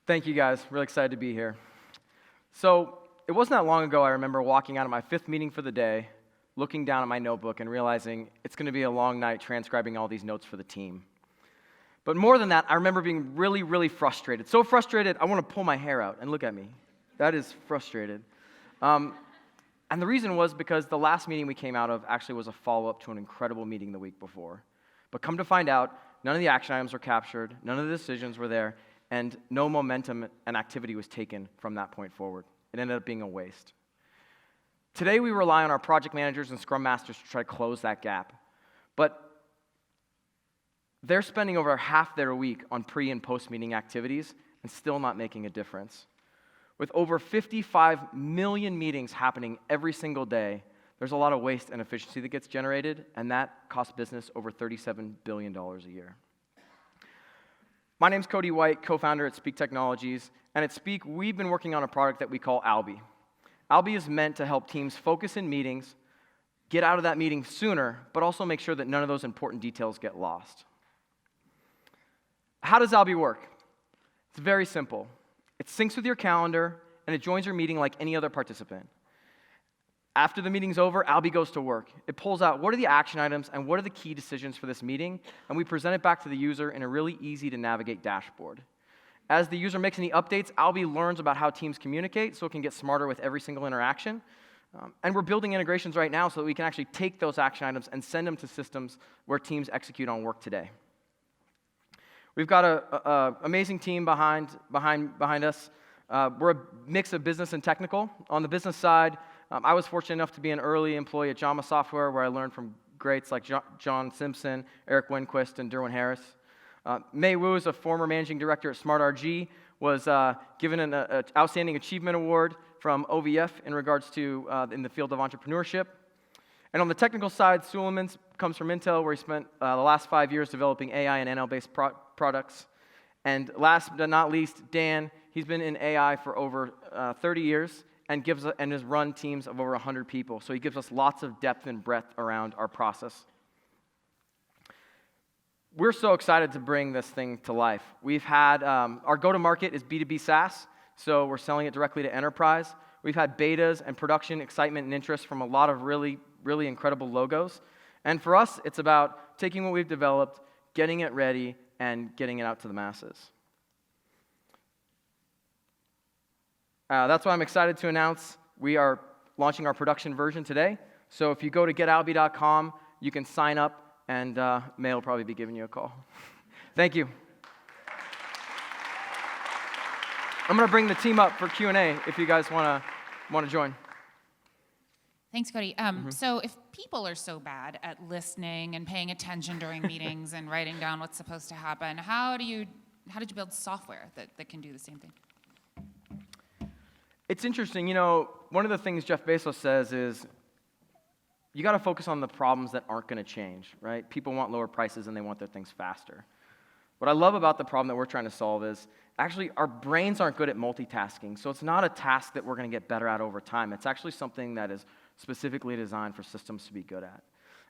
Thank you, guys. Really excited to be here. So it wasn't that long ago I remember walking out of my 5th meeting for the day, looking down at my notebook and realizing it's going to be a long night transcribing all these notes for the team. But more than that, I remember being really, really frustrated. So frustrated, I want to pull my hair out, and look at me. That is frustrated. And the reason was because the last meeting we came out of actually was a follow-up to an incredible meeting the week before. But come to find out, none of the action items were captured, none of the decisions were there, and no momentum and activity was taken from that point forward. It ended up being a waste. Today, we rely on our project managers and scrum masters to try to close that gap. But they're spending over half their week on pre- and post-meeting activities and still not making a difference. With over 55 million meetings happening every single day, there's a lot of waste and efficiency that gets generated, and that costs business over $37 billion a year. My name's Cody White, co-founder at Speak Technologies, and at Speak, we've been working on a product that we call Albi. Albi is meant to help teams focus in meetings, get out of that meeting sooner, but also make sure that none of those important details get lost. How does Albi work? It's very simple. It syncs with your calendar, and it joins your meeting like any other participant. After the meeting's over, Albi goes to work. It pulls out what are the action items and what are the key decisions for this meeting, and we present it back to the user in a really easy-to-navigate dashboard. As the user makes any updates, Albi learns about how teams communicate so it can get smarter with every single interaction. And we're building integrations right now so that we can actually take those action items and send them to systems where teams execute on work today. We've got an amazing team behind us. We're a mix of business and technical. On the business side, I was fortunate enough to be an early employee at Jama Software, where I learned from greats like John Simpson, Eric Winquist, and Derwin Harris. Mei Wu is a former managing director at SmartRG, was given an Outstanding Achievement Award from OVF in regards to in the field of entrepreneurship. And on the technical side, Suleiman comes from Intel, where he spent the last 5 years developing AI and NL-based products. And last but not least, Dan, he's been in AI for over 30 years and has run teams of over 100 people. So he gives us lots of depth and breadth around our process. We're so excited to bring this thing to life. We've had, our go-to-market is B2B SaaS, so we're selling it directly to enterprise. We've had betas and production excitement and interest from a lot of really, really incredible logos. And for us, it's about taking what we've developed, getting it ready, and getting it out to the masses. That's why I'm excited to announce we are launching our production version today. So if you go to getalbi.com, you can sign up, and May will probably be giving you a call. Thank you. I'm going to bring the team up for Q&A if you guys want to join. Thanks, Cody. So if people are so bad at listening and paying attention during meetings and writing down what's supposed to happen, how did you build software that can do the same thing? It's interesting. One of the things Jeff Bezos says is you got to focus on the problems that aren't going to change, right? People want lower prices and they want their things faster. What I love about the problem that we're trying to solve is actually our brains aren't good at multitasking, so it's not a task that we're going to get better at over time. It's actually something that is specifically designed for systems to be good at.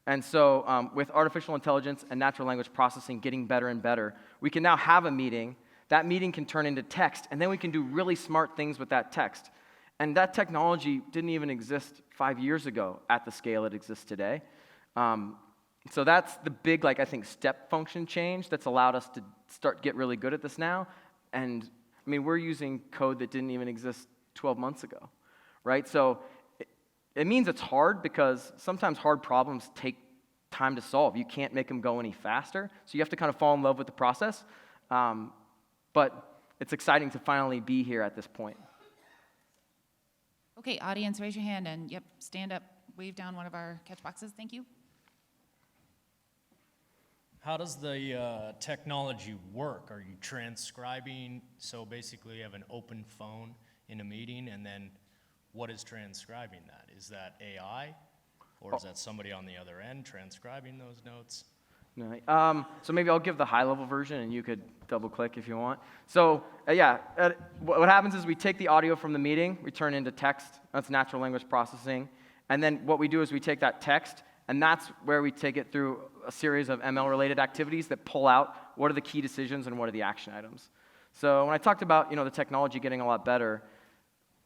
And so with artificial intelligence and natural language processing getting better and better, we can now have a meeting. That meeting can turn into text, and then we can do really smart things with that text. And that technology didn't even exist 5 years ago at the scale it exists today. So that's the big, I think, step function change that's allowed us to get really good at this now. And, we're using code that didn't even exist 12 months ago, right? So it means it's hard because sometimes hard problems take time to solve. You can't make them go any faster, so you have to kind of fall in love with the process. But it's exciting to finally be here at this point. Okay, audience, raise your hand and stand up, wave down one of our catch boxes. Thank you. How does the technology work? Are you transcribing? So basically you have an open phone in a meeting, and then what is transcribing that? Is that AI, or is that somebody on the other end transcribing those notes? No. So maybe I'll give the high-level version, and you could double-click if you want. So what happens is we take the audio from the meeting, we turn it into text. That's natural language processing. And then what we do is we take that text, and that's where we take it through a series of ML-related activities that pull out what are the key decisions and what are the action items. So when I talked about, the technology getting a lot better,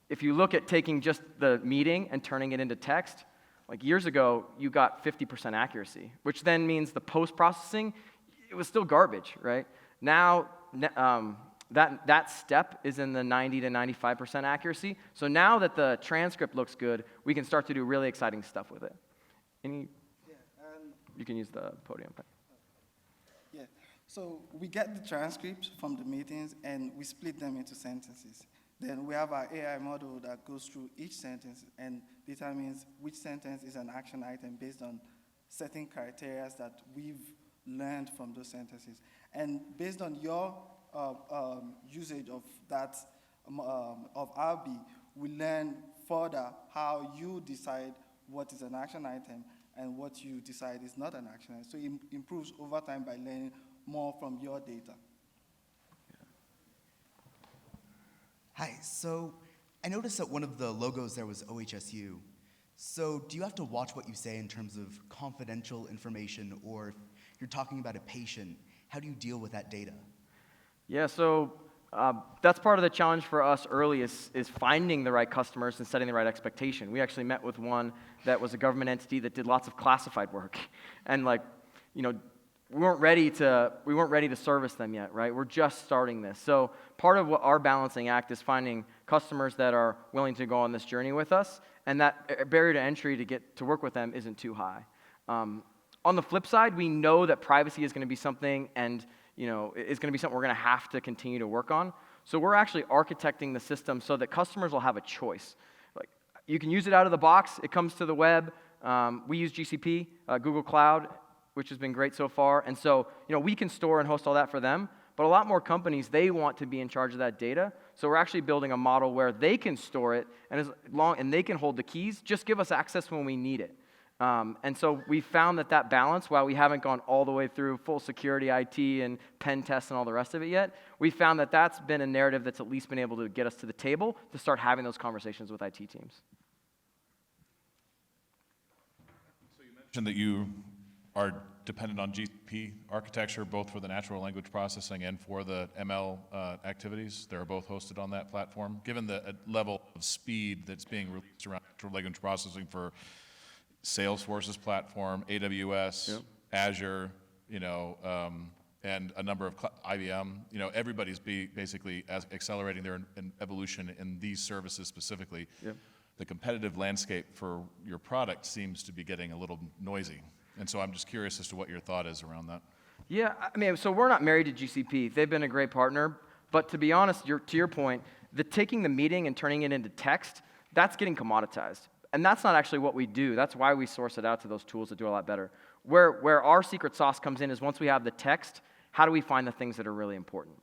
if you look at taking just the meeting and turning it into text, like years ago, you got 50% accuracy, which then means the post-processing, it was still garbage, right? Now, that step is in the 90 to 95% accuracy. So now that the transcript looks good, we can start to do really exciting stuff with it. You can use the podium. Yeah, so we get the transcripts from the meetings and we split them into sentences. Then we have our AI model that goes through each sentence and determines which sentence is an action item based on certain criteria that we've learned from those sentences. And based on your usage of that, of RB, we learn further how you decide what is an action item and what you decide is not an action item. So it improves over time by learning more from your data. Hi, so I noticed that one of the logos there was OHSU. So do you have to watch what you say in terms of confidential information, or if you're talking about a patient, how do you deal with that data? Yeah, so that's part of the challenge for us early is finding the right customers and setting the right expectation. We actually met with one that was a government entity that did lots of classified work. And we weren't ready to service them yet, right? We're just starting this. So part of what our balancing act is finding customers that are willing to go on this journey with us, and that barrier to entry to get to work with them isn't too high. On the flip side, we know that privacy is going to be something, and is going to be something we're going to have to continue to work on. So we're actually architecting the system so that customers will have a choice. Like, you can use it out of the box. It comes to the web. We use GCP, Google Cloud, which has been great so far. And so, we can store and host all that for them. But a lot more companies, they want to be in charge of that data. So we're actually building a model where they can store it and they can hold the keys. Just give us access when we need it. And so we found that balance, while we haven't gone all the way through full security IT and pen tests and all the rest of it yet, we found that that's been a narrative that's at least been able to get us to the table to start having those conversations with IT teams. So you mentioned that you are dependent on GCP architecture, both for the natural language processing and for the ML activities. They're both hosted on that platform. Given the level of speed that's being released around natural language processing for Salesforce's platform, AWS, yep, Azure, and a number of IBM, everybody's basically accelerating their evolution in these services specifically. Yep. The competitive landscape for your product seems to be getting a little noisy. And so I'm just curious as to what your thought is around that. Yeah, so we're not married to GCP. They've been a great partner. But to be honest, to your point, taking the meeting and turning it into text, that's getting commoditized. And that's not actually what we do. That's why we source it out to those tools that do a lot better. Where our secret sauce comes in is once we have the text, how do we find the things that are really important,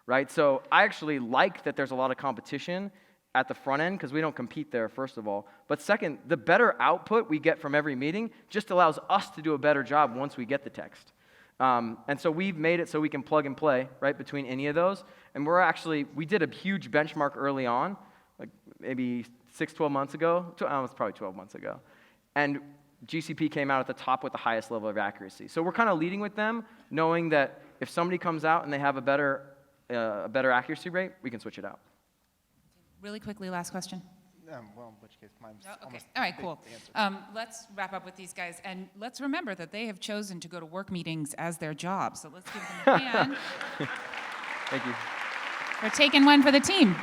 right? So I actually like that there's a lot of competition at the front end because we don't compete there, first of all. But second, the better output we get from every meeting just allows us to do a better job once we get the text. And so we've made it so we can plug and play, right, between any of those. And we did a huge benchmark early on, like maybe 12 months ago. It was probably 12 months ago. And GCP came out at the top with the highest level of accuracy. So we're kind of leading with them, knowing that if somebody comes out and they have a better accuracy rate, we can switch it out. Really quickly, last question. Well, in which case, mine's okay. almost All right, cool. Let's wrap up with these guys. And let's remember that they have chosen to go to work meetings as their job. So let's give them a hand. Thank you. For taking one for the team.